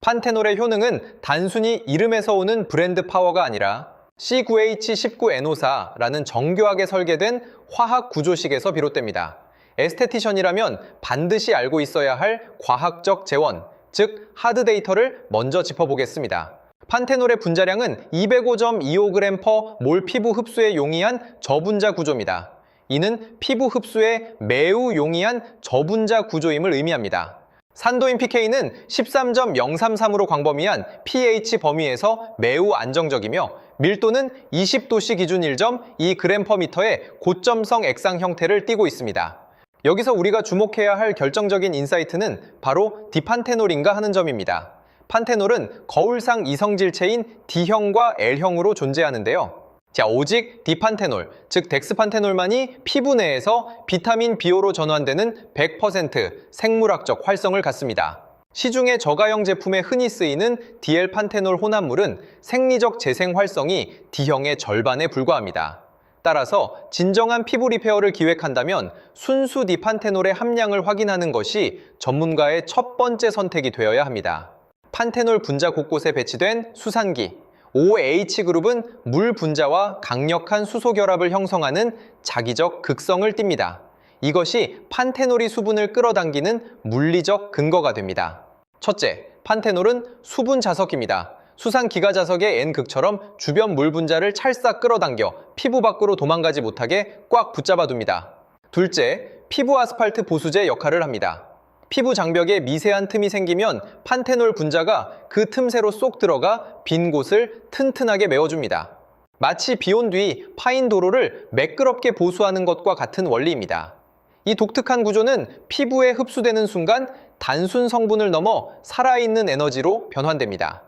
판테놀의 효능은 단순히 이름에서 오는 브랜드 파워가 아니라 C9H19NO4라는 정교하게 설계된 화학 구조식에서 비롯됩니다. 에스테티션이라면 반드시 알고 있어야 할 과학적 재원, 즉 하드 데이터를 먼저 짚어보겠습니다. 판테놀의 분자량은 205.25g/몰 피부 흡수에 용이한 저분자 구조입니다. 이는 피부 흡수에 매우 용이한 저분자 구조임을 의미합니다. 산도인 pK는 13.033으로 광범위한 pH 범위에서 매우 안정적이며 밀도는 20도씨 기준 1.2g/m의 고점성 액상 형태를 띠고 있습니다. 여기서 우리가 주목해야 할 결정적인 인사이트는 바로 디판테놀인가 하는 점입니다. 판테놀은 거울상 이성질체인 D형과 L형으로 존재하는데요. 오직 디판테놀, 즉 덱스판테놀만이 피부 내에서 비타민 B호로 전환되는 100% 생물학적 활성을 갖습니다. 시중의 저가형 제품에 흔히 쓰이는 DL-판테놀 혼합물은 생리적 재생 활성이 D형의 절반에 불과합니다. 따라서 진정한 피부 리페어를 기획한다면 순수 디판테놀의 함량을 확인하는 것이 전문가의 첫 번째 선택이 되어야 합니다. 판테놀 분자 곳곳에 배치된 수산기, OH 그룹은 물 분자와 강력한 수소 결합을 형성하는 자기적 극성을 띱니다. 이것이 판테놀이 수분을 끌어당기는 물리적 근거가 됩니다. 첫째, 판테놀은 수분 자석입니다. 수산 기가 자석의 N극처럼 주변 물 분자를 찰싹 끌어당겨 피부 밖으로 도망가지 못하게 꽉 붙잡아둡니다. 둘째, 피부 아스팔트 보수제 역할을 합니다. 피부 장벽에 미세한 틈이 생기면 판테놀 분자가 그 틈새로 쏙 들어가 빈 곳을 튼튼하게 메워줍니다. 마치 비 온 뒤 파인 도로를 매끄럽게 보수하는 것과 같은 원리입니다. 이 독특한 구조는 피부에 흡수되는 순간 단순 성분을 넘어 살아있는 에너지로 변환됩니다.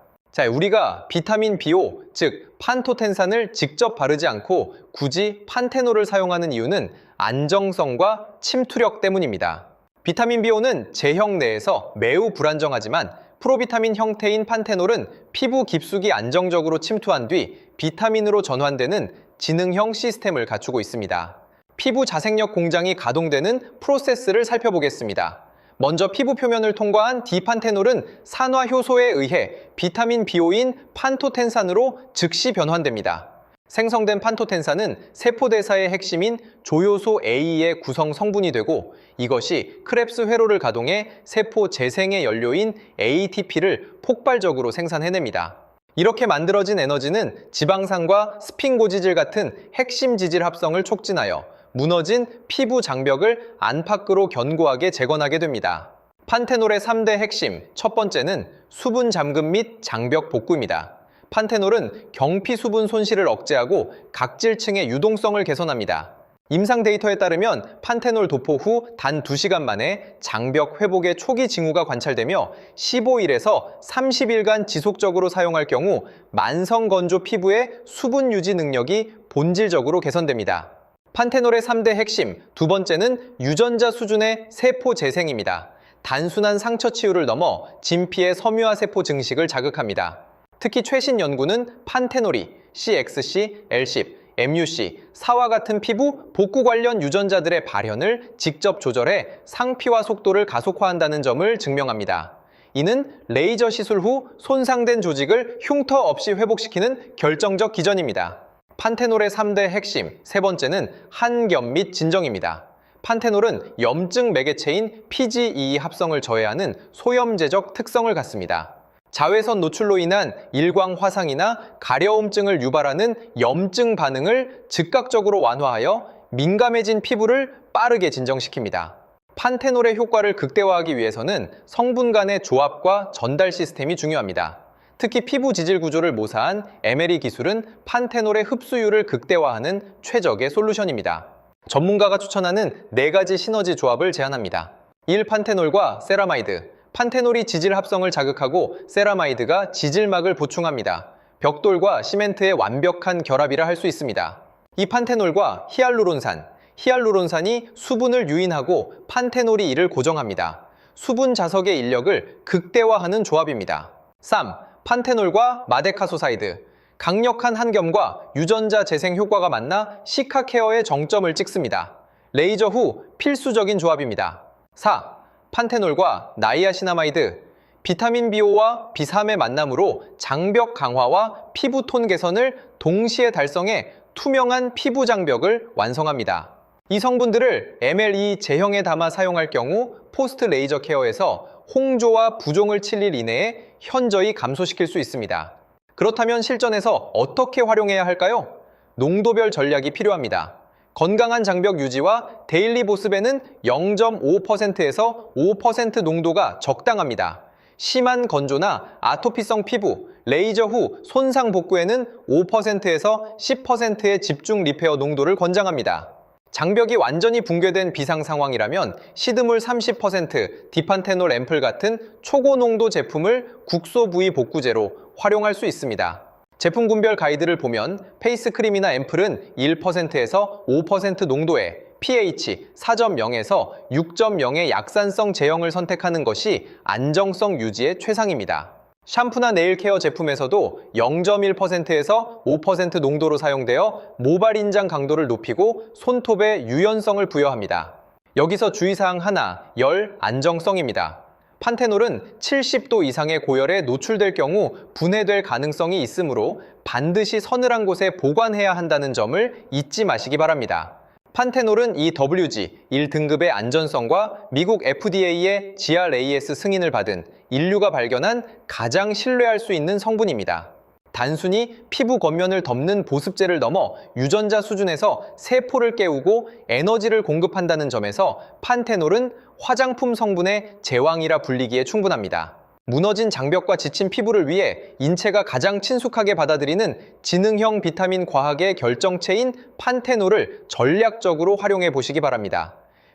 우리가 비타민 B호, 즉 판토텐산을 직접 바르지 않고 굳이 판테놀을 사용하는 이유는 안정성과 침투력 때문입니다. 비타민 B호는 제형 내에서 매우 불안정하지만 프로비타민 형태인 판테놀은 피부 깊숙이 안정적으로 침투한 뒤 비타민으로 전환되는 지능형 시스템을 갖추고 있습니다. 피부 자생력 공장이 가동되는 프로세스를 살펴보겠습니다. 먼저 피부 표면을 통과한 디판테놀은 산화 효소에 의해 비타민 B호인 판토텐산으로 즉시 변환됩니다. 생성된 판토텐산은 세포대사의 핵심인 조효소 A의 구성 성분이 되고 이것이 크렙스 회로를 가동해 세포 재생의 연료인 ATP를 폭발적으로 생산해냅니다. 이렇게 만들어진 에너지는 지방산과 스핑고지질 같은 핵심 지질 합성을 촉진하여 무너진 피부 장벽을 안팎으로 견고하게 재건하게 됩니다. 판테놀의 3대 핵심, 첫 번째는 수분 잠금 및 장벽 복구입니다. 판테놀은 경피 수분 손실을 억제하고 각질층의 유동성을 개선합니다. 임상 데이터에 따르면 판테놀 도포 후 단 2시간 만에 장벽 회복의 초기 징후가 관찰되며 15일에서 30일간 지속적으로 사용할 경우 만성 건조 피부의 수분 유지 능력이 본질적으로 개선됩니다. 판테놀의 3대 핵심, 두 번째는 유전자 수준의 세포 재생입니다. 단순한 상처 치유를 넘어 진피의 섬유화 세포 증식을 자극합니다. 특히 최신 연구는 판테놀이 CXC, L10, MUC, 사와 같은 피부 복구 관련 유전자들의 발현을 직접 조절해 상피화 속도를 가속화한다는 점을 증명합니다. 이는 레이저 시술 후 손상된 조직을 흉터 없이 회복시키는 결정적 기전입니다. 판테놀의 3대 핵심, 세 번째는 한겸 및 진정입니다. 판테놀은 염증 매개체인 PGE 합성을 저해하는 소염제적 특성을 갖습니다. 자외선 노출로 인한 일광 화상이나 가려움증을 유발하는 염증 반응을 즉각적으로 완화하여 민감해진 피부를 빠르게 진정시킵니다. 판테놀의 효과를 극대화하기 위해서는 성분 간의 조합과 전달 시스템이 중요합니다. 특히 피부 지질 구조를 모사한 에메리 기술은 판테놀의 흡수율을 극대화하는 최적의 솔루션입니다. 전문가가 추천하는 4가지 시너지 조합을 제안합니다. 1. 판테놀과 세라마이드. 판테놀이 지질 합성을 자극하고 세라마이드가 지질막을 보충합니다. 벽돌과 시멘트의 완벽한 결합이라 할 수 있습니다. 2. 판테놀과 히알루론산. 히알루론산이 수분을 유인하고 판테놀이 이를 고정합니다. 수분 자석의 인력을 극대화하는 조합입니다. 3. 판테놀과 마데카소사이드. 강력한 한겸과 유전자 재생 효과가 만나 시카 케어의 정점을 찍습니다. 레이저 후 필수적인 조합입니다. 4. 판테놀과 나이아시나마이드. 비타민 B5와 B3의 만남으로 장벽 강화와 피부톤 개선을 동시에 달성해 투명한 피부 장벽을 완성합니다. 이 성분들을 MLE 제형에 담아 사용할 경우 포스트 레이저 케어에서 홍조와 부종을 칠 일 이내에 현저히 감소시킬 수 있습니다. 그렇다면 실전에서 어떻게 활용해야 할까요? 농도별 전략이 필요합니다. 건강한 장벽 유지와 데일리 보습에는 0.5%에서 5% 농도가 적당합니다. 심한 건조나 아토피성 피부, 레이저 후 손상 복구에는 5%에서 10%의 집중 리페어 농도를 권장합니다. 장벽이 완전히 붕괴된 비상 상황이라면 시드물 30%, 디판테놀 앰플 같은 초고농도 제품을 국소 부위 복구제로 활용할 수 있습니다. 제품 군별 가이드를 보면 페이스크림이나 앰플은 1%에서 5% 농도에 pH 4.0에서 6.0의 약산성 제형을 선택하는 것이 안정성 유지에 최상입니다. 샴푸나 네일 케어 제품에서도 0.1%에서 5% 농도로 사용되어 모발 인장 강도를 높이고 손톱에 유연성을 부여합니다. 여기서 주의사항 하나, 열 안정성입니다. 판테놀은 70도 이상의 고열에 노출될 경우 분해될 가능성이 있으므로 반드시 서늘한 곳에 보관해야 한다는 점을 잊지 마시기 바랍니다. 판테놀은 EWG 1등급의 안전성과 미국 FDA의 GRAS 승인을 받은 인류가 발견한 가장 신뢰할 수 있는 성분입니다. 단순히 피부 겉면을 덮는 보습제를 넘어 유전자 수준에서 세포를 깨우고 에너지를 공급한다는 점에서 판테놀은 화장품 성분의 제왕이라 불리기에 충분합니다. 무너진 장벽과 지친 피부를 위해 인체가 가장 친숙하게 받아들이는 지능형 비타민 과학의 결정체인 판테놀을 전략적으로 활용해 보시기 바랍니다.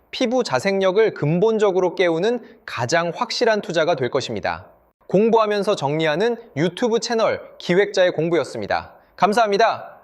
피부 자생력을 근본적으로 깨우는 가장 확실한 투자가 될 것입니다. 공부하면서 정리하는 유튜브 채널 기획자의 공부였습니다. 감사합니다.